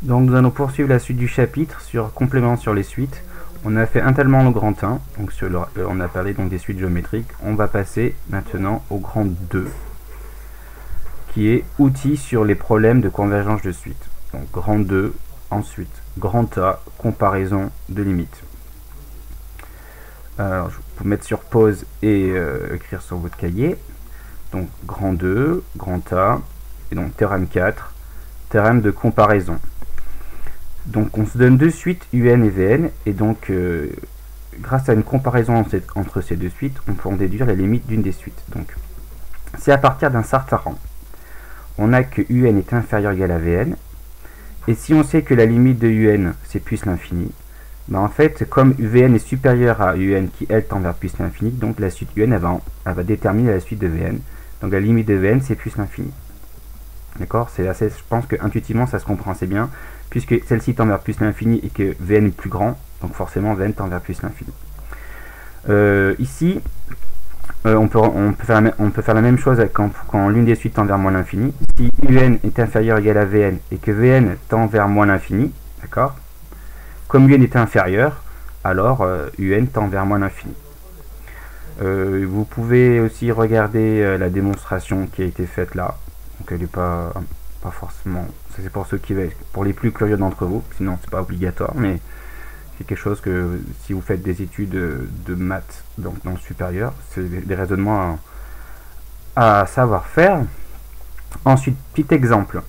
Donc nous allons poursuivre la suite du chapitre sur complément sur les suites. On a fait intégralement le grand 1, donc on a parlé donc des suites géométriques. On va passer maintenant au grand 2, qui est outils sur les problèmes de convergence de suite. Donc grand 2, ensuite grand A, comparaison de limites. Alors je vais vous mettre sur pause et écrire sur votre cahier. Donc grand 2, grand A, et donc théorème 4, théorème de comparaison. Donc on se donne deux suites UN et VN, et donc grâce à une comparaison entre ces deux suites, on peut en déduire la limite d'une des suites. Donc c'est à partir d'un certain rang. On a que UN est inférieur ou égal à VN, et si on sait que la limite de UN c'est plus l'infini, ben en fait comme VN est supérieur à UN qui elle tend vers plus l'infini, donc la suite UN elle va déterminer la suite de VN. Donc la limite de VN c'est plus l'infini. D'accord, c'est assez, je pense que intuitivement ça se comprend assez bien, puisque celle-ci tend vers plus l'infini et que Vn est plus grand, donc forcément Vn tend vers plus l'infini. Ici, on peut faire la même chose quand l'une des suites tend vers moins l'infini. Si Un est inférieur ou égal à Vn et que Vn tend vers moins l'infini, d'accord, comme Un est inférieur, alors Un tend vers moins l'infini. Vous pouvez aussi regarder la démonstration qui a été faite là. Donc elle n'est pas forcément, ça c'est pour ceux pour les plus curieux d'entre vous, sinon c'est pas obligatoire, mais c'est quelque chose que si vous faites des études de maths dans le supérieur, c'est des raisonnements à savoir faire. Ensuite, petit exemple,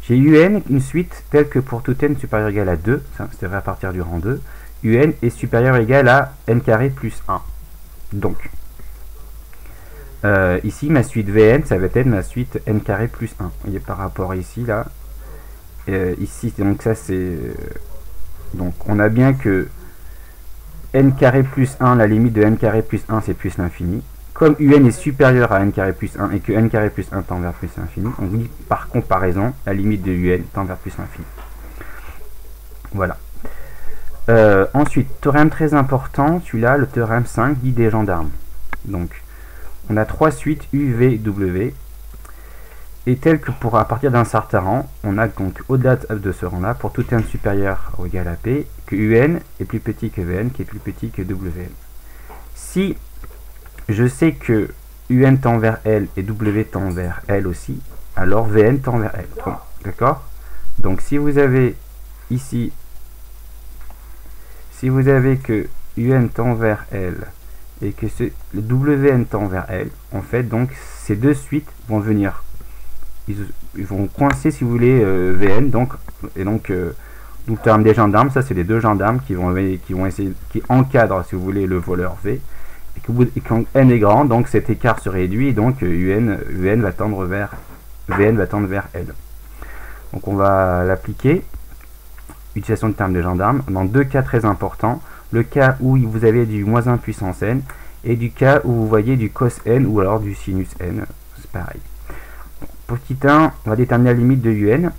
j'ai UN une suite telle que pour tout n supérieur ou égal à 2, c'est vrai à partir du rang 2, UN est supérieur ou égal à n carré plus 1. Donc ici ma suite Vn ça va être ma suite n carré plus 1. Vous voyez par rapport à ici là. Ici donc ça c'est donc on a bien que n carré plus 1, la limite de n carré plus 1 c'est plus l'infini. Comme Un est supérieur à n carré plus 1 et que n carré plus 1 tend vers plus l'infini, on dit par comparaison la limite de Un tend vers plus l'infini. Voilà. Ensuite, théorème très important, celui-là, le théorème 5 dit des gendarmes. Donc on a trois suites U, V, W, et tel que pour à partir d'un certain rang, on a donc au-delà de ce rang-là, pour tout n supérieur ou égal à P, que UN est plus petit que Vn, qui est plus petit que Wn. Si je sais que UN tend vers L et W tend vers L aussi, alors Vn tend vers L. Bon, d'accord? Donc si vous avez ici, si vous avez que UN tend vers L, et que le Wn tend vers L, en fait, donc ces deux suites vont venir, ils vont coincer, si vous voulez, Vn, donc, et donc, le terme des gendarmes, ça c'est les deux gendarmes qui vont essayer, qui encadrent, si vous voulez, le voleur V, et quand n est grand, donc cet écart se réduit, et donc Vn va tendre vers L. Donc on va l'appliquer, utilisation du terme des gendarmes, dans deux cas très importants. Le cas où vous avez du moins 1 puissance n, et du cas où vous voyez du cos n ou alors du sinus n, c'est pareil. Pour petit 1, on va déterminer la limite de Un.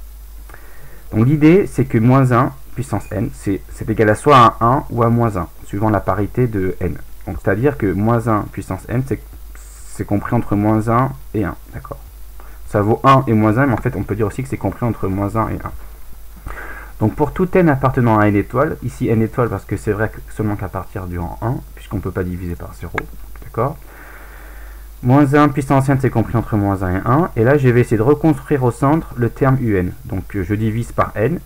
Donc l'idée c'est que moins 1 puissance n, c'est égal à soit à 1 ou à moins 1, suivant la parité de n. Donc c'est-à-dire que moins 1 puissance n, c'est compris entre moins 1 et 1, d'accord. Ça vaut 1 et moins 1, mais en fait on peut dire aussi que c'est compris entre moins 1 et 1. Donc pour tout n appartenant à n étoile, ici n étoile parce que c'est vrai que seulement qu'à partir du rang 1, puisqu'on ne peut pas diviser par 0, d'accord. Moins 1 puissance n c'est compris entre moins 1 et 1, et là je vais essayer de reconstruire au centre le terme Un. Donc je divise par n,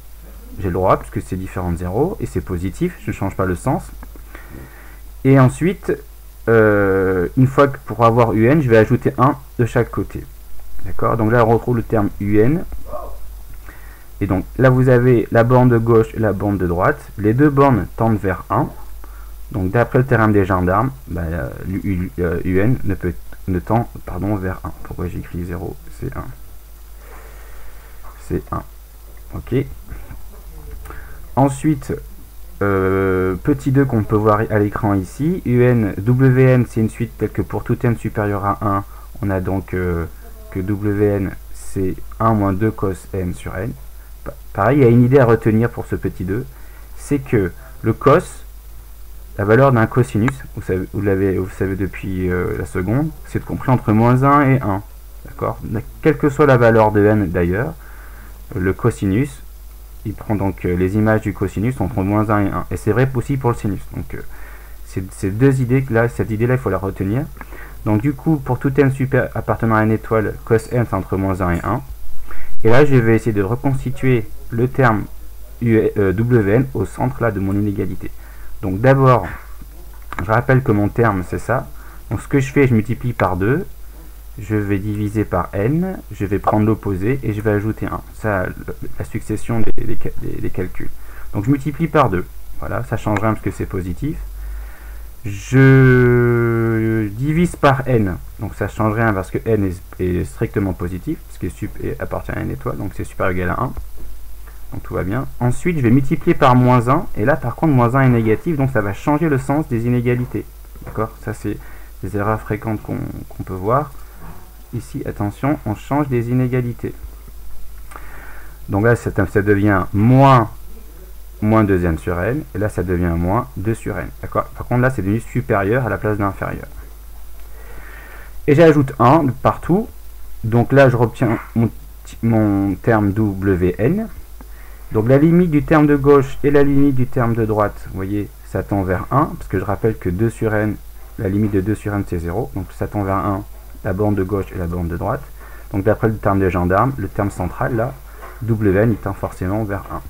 j'ai le droit puisque c'est différent de 0, et c'est positif, je ne change pas le sens. Et ensuite, une fois que pour avoir Un, je vais ajouter 1 de chaque côté. D'accord, donc là on retrouve le terme Un. Et donc là vous avez la borne de gauche et la borne de droite. Les deux bornes tendent vers 1. Donc d'après le théorème des gendarmes, bah, UN ne tend vers 1. Pourquoi j'ai écrit 0? C'est 1. C'est 1. Ok. Ensuite, petit 2 qu'on peut voir à l'écran ici. Wn c'est une suite telle que pour tout n supérieur à 1, on a donc que Wn c'est 1 moins 2 cos n sur n. Pareil, il y a une idée à retenir pour ce petit 2, c'est que le cos, la valeur d'un cosinus, vous savez depuis la seconde, c'est compris entre moins 1 et 1. D'accord? Quelle que soit la valeur de n d'ailleurs, le cosinus il prend donc les images du cosinus entre moins 1 et 1. Et c'est vrai aussi pour le sinus. Donc ces deux idées là, cette idée là, il faut la retenir. Donc du coup, pour tout n super appartenant à une étoile, cos n c'est entre moins 1 et 1. Et là, je vais essayer de reconstituer le terme Wn au centre là de mon inégalité. Donc d'abord, je rappelle que mon terme c'est ça. Donc ce que je fais, je multiplie par 2. Je vais diviser par n, je vais prendre l'opposé et je vais ajouter 1. Ça, la succession des calculs. Donc je multiplie par 2. Voilà, ça change rien parce que c'est positif. Je divise par n. Donc ça change rien parce que n est strictement positif, parce que sup appartient à une étoile, donc c'est supérieur ou égal à 1. Donc tout va bien. Ensuite, je vais multiplier par moins 1. Et là, par contre, moins 1 est négatif, donc ça va changer le sens des inégalités. D'accord? Ça, c'est des erreurs fréquentes qu'on peut voir. Ici, attention, on change des inégalités. Donc là, ça devient moins 2n sur n. Et là, ça devient moins 2 sur n. D'accord? Par contre, là, c'est devenu supérieur à la place d'inférieur. Et j'ajoute 1 partout. Donc là, je obtiens mon terme Wn. Donc la limite du terme de gauche et la limite du terme de droite, vous voyez, ça tend vers 1. Parce que je rappelle que 2 sur n, la limite de 2 sur n, c'est 0. Donc ça tend vers 1. La borne de gauche et la borne de droite. Donc d'après le terme des gendarmes, le terme central là, Wn, il tend forcément vers 1.